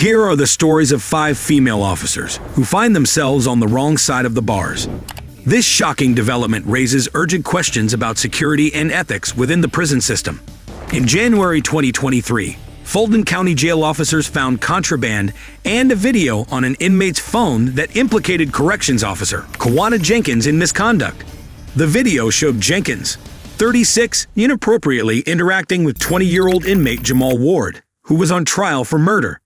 Here are the stories of 5 female officers who find themselves on the wrong side of the bars. This shocking development raises urgent questions about security and ethics within the prison system. In January 2023, Fulton County Jail officers found contraband and a video on an inmate's phone that implicated corrections officer Kawana Jenkins in misconduct. The video showed Jenkins, 36, inappropriately interacting with 20-year-old inmate Jamal Ward, who was on trial for murder.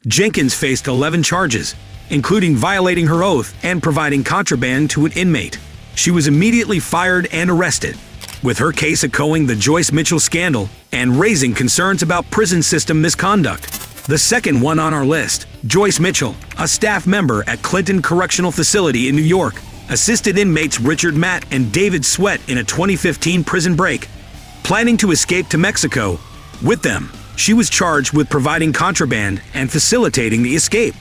Jenkins faced 11 charges, including violating her oath and providing contraband to an inmate. She was immediately fired and arrested, with her case echoing the Joyce Mitchell scandal and raising concerns about prison system misconduct. The second one on our list, Joyce Mitchell, a staff member at Clinton Correctional Facility in New York, assisted inmates Richard Matt and David Sweat in a 2015 prison break, planning to escape to Mexico. With them, she was charged with providing contraband and facilitating the escape.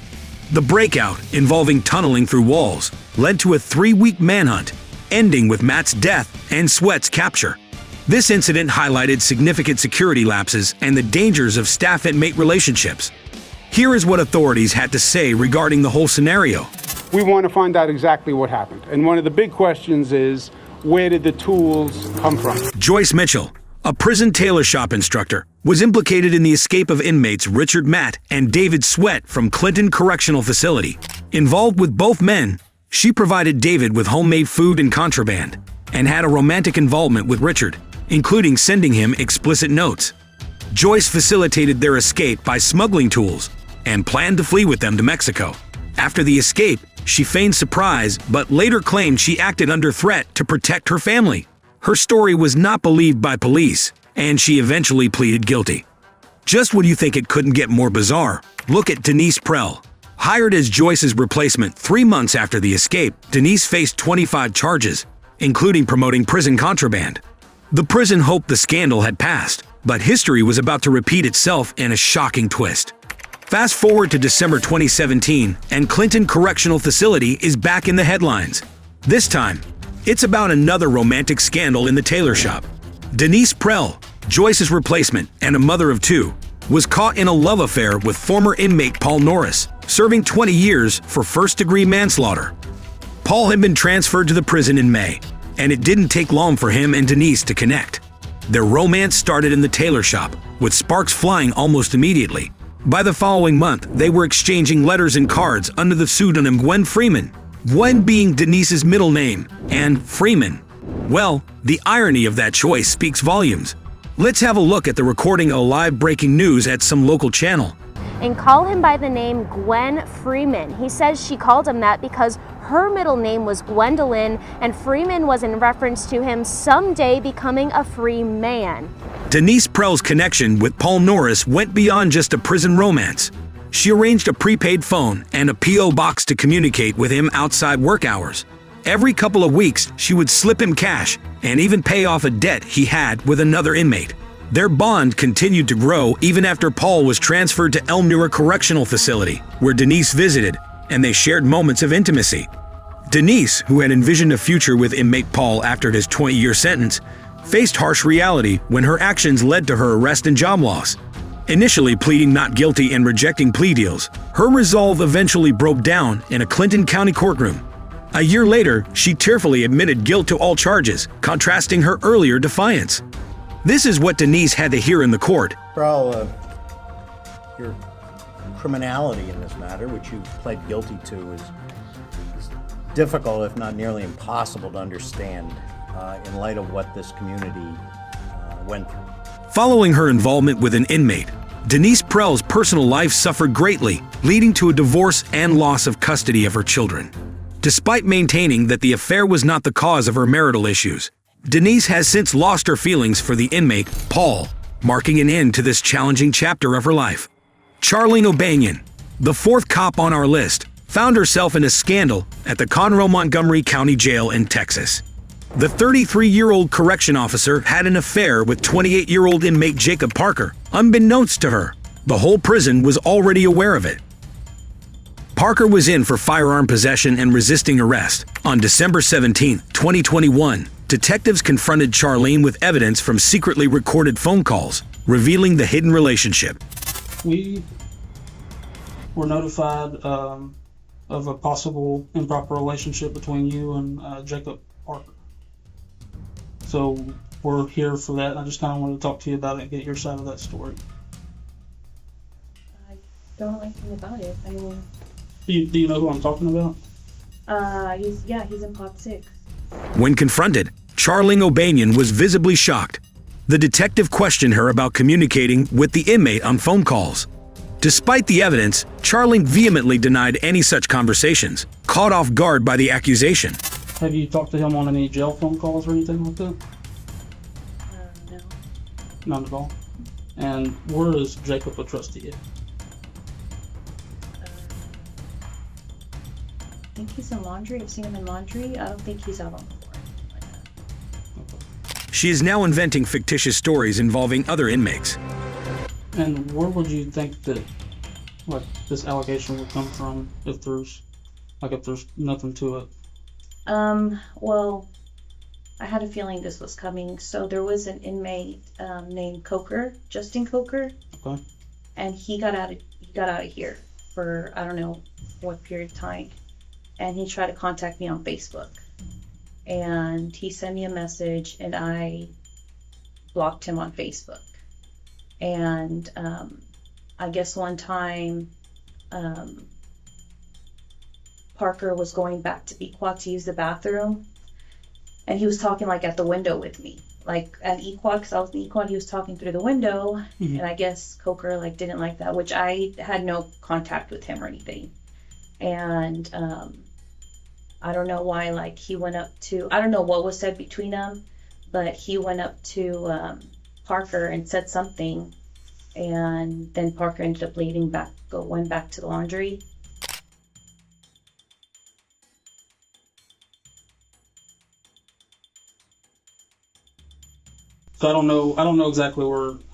The breakout, involving tunneling through walls, led to a 3-week manhunt, ending with Matt's death and Sweat's capture. This incident highlighted significant security lapses and the dangers of staff-inmate relationships. Here is what authorities had to say regarding the whole scenario. We want to find out exactly what happened. And one of the big questions is, where did the tools come from? Joyce Mitchell, a prison tailor shop instructor, was implicated in the escape of inmates Richard Matt and David Sweat from Clinton Correctional Facility. Involved with both men, she provided David with homemade food and contraband, and had a romantic involvement with Richard, including sending him explicit notes. Joyce facilitated their escape by smuggling tools and planned to flee with them to Mexico. After the escape, she feigned surprise but later claimed she acted under threat to protect her family. Her story was not believed by police, and she eventually pleaded guilty. Just when you think it couldn't get more bizarre, look at Denise Prell. Hired as Joyce's replacement 3 months after the escape, Denise faced 25 charges, including promoting prison contraband. The prison hoped the scandal had passed, but history was about to repeat itself in a shocking twist. Fast forward to December 2017, and Clinton Correctional Facility is back in the headlines. This time, it's about another romantic scandal in the tailor shop. Denise Prell, Joyce's replacement and a mother of 2, was caught in a love affair with former inmate Paul Norris, serving 20 years for first-degree manslaughter. Paul had been transferred to the prison in May, and it didn't take long for him and Denise to connect. Their romance started in the tailor shop, with sparks flying almost immediately. By the following month, they were exchanging letters and cards under the pseudonym Gwen Freeman, Gwen being Denise's middle name, and Freeman. Well, the irony of that choice speaks volumes. Let's have a look at the recording of live breaking news at some local channel. And call him by the name Gwen Freeman. He says she called him that because her middle name was Gwendolyn, and Freeman was in reference to him someday becoming a free man. Denise Prell's connection with Paul Norris went beyond just a prison romance. She arranged a prepaid phone and a P.O. box to communicate with him outside work hours. Every couple of weeks, she would slip him cash and even pay off a debt he had with another inmate. Their bond continued to grow even after Paul was transferred to Elmira Correctional Facility, where Denise visited, and they shared moments of intimacy. Denise, who had envisioned a future with inmate Paul after his 20-year sentence, faced harsh reality when her actions led to her arrest and job loss. Initially pleading not guilty and rejecting plea deals, her resolve eventually broke down in a Clinton County courtroom. A year later, she tearfully admitted guilt to all charges, contrasting her earlier defiance. This is what Denise had to hear in the court. Prell, your criminality in this matter, which you pled guilty to, is difficult, if not nearly impossible to understand in light of what this community went through. Following her involvement with an inmate, Denise Prell's personal life suffered greatly, leading to a divorce and loss of custody of her children. Despite maintaining that the affair was not the cause of her marital issues, Denise has since lost her feelings for the inmate, Paul, marking an end to this challenging chapter of her life. Charlene O'Banion, the 4th cop on our list, found herself in a scandal at the Conroe-Montgomery County Jail in Texas. The 33-year-old correction officer had an affair with 28-year-old inmate Jacob Parker, unbeknownst to her. The whole prison was already aware of it. Parker was in for firearm possession and resisting arrest. On December 17, 2021, detectives confronted Charlene with evidence from secretly recorded phone calls, revealing the hidden relationship. We were notified of a possible improper relationship between you and Jacob Parker. So we're here for that. I just kind of wanted to talk to you about it and get your side of that story. I don't know anything about it. I mean, Do you know who I'm talking about? he's in pod 6. When confronted, Charlene O'Banion was visibly shocked. The detective questioned her about communicating with the inmate on phone calls. Despite the evidence, Charlene vehemently denied any such conversations, caught off guard by the accusation. Have you talked to him on any jail phone calls or anything like that? No. None at all. And where is Jacob a trustee at? I think he's in laundry. I've seen him in laundry. I don't think he's out on the floor like that. She is now inventing fictitious stories involving other inmates. And where would you think that, like, this allegation would come from if there's nothing to it? Well, I had a feeling this was coming. So there was an inmate named Coker, Justin Coker, Okay. and he got out of here for I don't know what period of time, and he tried to contact me on Facebook, and he sent me a message, and I blocked him on Facebook. And I guess one time Parker was going back to Equat to use the bathroom, and he was talking like at the window with me, like at Equat, because I was in Equat. He was talking through the window, and I guess Coker like didn't like that, which I had no contact with him or anything. And I don't know why, like he went up to, I don't know what was said between them, but he went up to Parker and said something, and then Parker ended up went back to the laundry. So I don't know exactly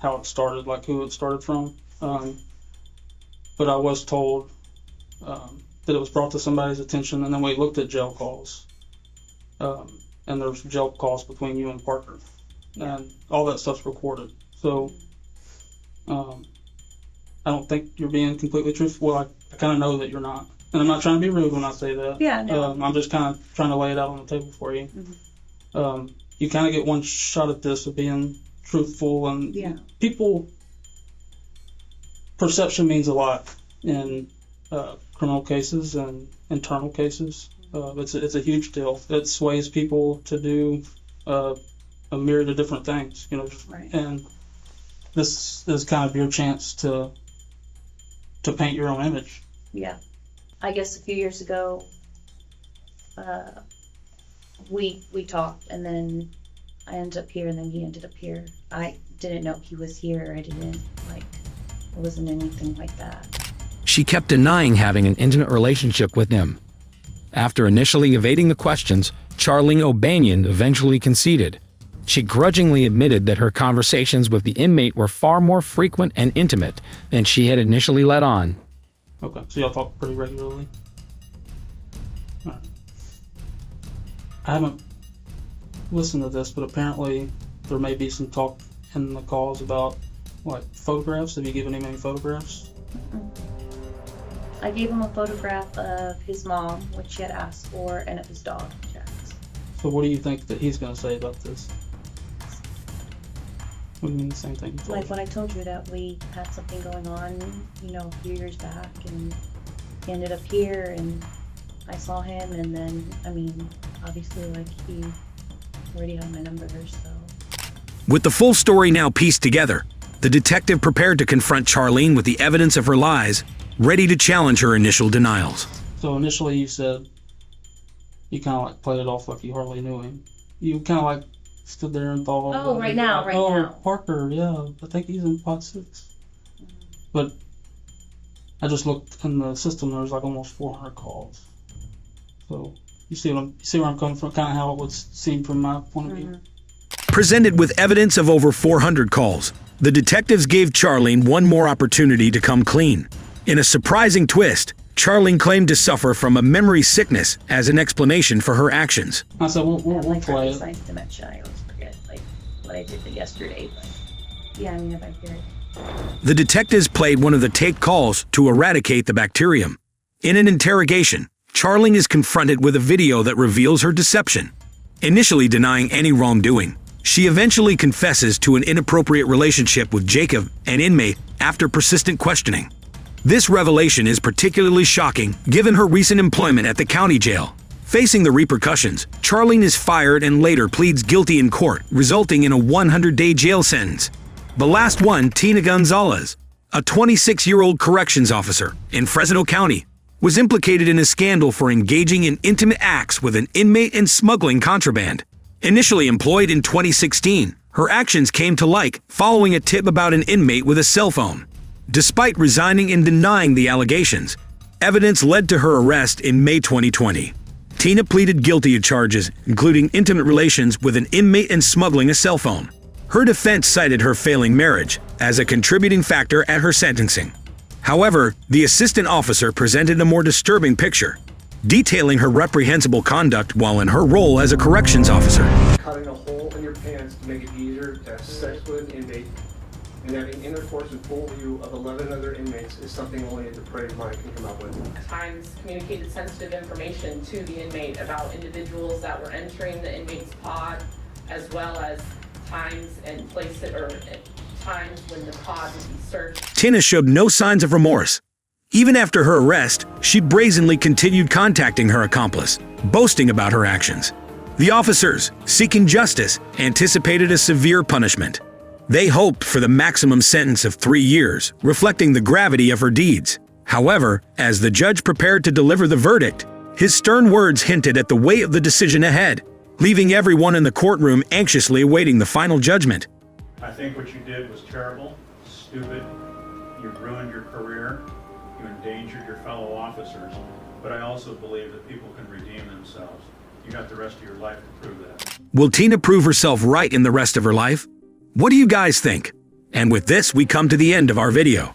how it started, like who it started from. But I was told that it was brought to somebody's attention, and then we looked at jail calls, and there's jail calls between you and Parker, and all that stuff's recorded. So I don't think you're being completely truthful. Well, I kind of know that you're not, and I'm not trying to be rude when I say that. Yeah, no. I'm just kind of trying to lay it out on the table for you. You kind of get one shot at this of being truthful, and people, perception means a lot in criminal cases and internal cases. It's a huge deal. It sways people to do a myriad of different things, you know. Right. And this is kind of your chance to paint your own image. Yeah. I guess a few years ago, we talked, and then I ended up here, and then he ended up here. I didn't know he was here. It wasn't anything like that. She kept denying having an intimate relationship with him. After initially evading the questions, Charlene O'Banion eventually conceded. She grudgingly admitted that her conversations with the inmate were far more frequent and intimate than she had initially let on. Okay, so y'all talk pretty regularly? All right. I haven't listened to this, but apparently there may be some talk in the calls about, like, photographs. Have you given him any photographs? I gave him a photograph of his mom, which she had asked for, and of his dog, Jax. So what do you think that he's going to say about this? What do you mean the same thing? You told Like me? when I told you that we had something going on, you know, a few years back, and he ended up here, and I saw him, and then, I mean, obviously, like, he already had my number, so. With the full story now pieced together, the detective prepared to confront Charlene with the evidence of her lies, ready to challenge her initial denials. So initially you said you kind of like played it off like you hardly knew him. You kind of like stood there and thought, Oh, right now. Parker, yeah, I think he's in pot 6. But I just looked in the system, there was like almost 400 calls. So you see where I'm coming from, kind of how it would seem from my point of view. Presented with evidence of over 400 calls, the detectives gave Charlene one more opportunity to come clean. In a surprising twist, Charlene claimed to suffer from a memory sickness as an explanation for her actions. I said, we'll Like play Parkinson's it. dementia, I always forget, like, what I did yesterday, but, yeah, I mean, if I hear it. The detectives played one of the taped calls to eradicate the bacterium. In an interrogation, Charling is confronted with a video that reveals her deception. Initially denying any wrongdoing, she eventually confesses to an inappropriate relationship with Jacob, an inmate, after persistent questioning. This revelation is particularly shocking given her recent employment at the county jail. Facing the repercussions, Charling is fired and later pleads guilty in court, resulting in a 100-day jail sentence. The last one, Tina Gonzalez, a 26-year-old corrections officer in Fresno County, was implicated in a scandal for engaging in intimate acts with an inmate and smuggling contraband. Initially employed in 2016, her actions came to light following a tip about an inmate with a cell phone. Despite resigning and denying the allegations, evidence led to her arrest in May 2020. Tina pleaded guilty to charges, including intimate relations with an inmate and smuggling a cell phone. Her defense cited her failing marriage as a contributing factor at her sentencing. However, the assistant officer presented a more disturbing picture, detailing her reprehensible conduct while in her role as a corrections officer. Cutting a hole in your pants to make it easier to have sex with an inmate and having intercourse in full view of 11 other inmates is something only a depraved mind can come up with. At times communicated sensitive information to the inmate about individuals that were entering the inmate's pod, as well as times and places or times when the pod would be searched. Tina showed no signs of remorse. Even after her arrest, she brazenly continued contacting her accomplice, boasting about her actions. The officers, seeking justice, anticipated a severe punishment. They hoped for the maximum sentence of 3 years, reflecting the gravity of her deeds. However, as the judge prepared to deliver the verdict, his stern words hinted at the weight of the decision ahead, leaving everyone in the courtroom anxiously awaiting the final judgment. I think what you did was terrible, stupid, you ruined your career, you endangered your fellow officers, but I also believe that people can redeem themselves. You got the rest of your life to prove that. Will Tina prove herself right in the rest of her life? What do you guys think? And with this, we come to the end of our video.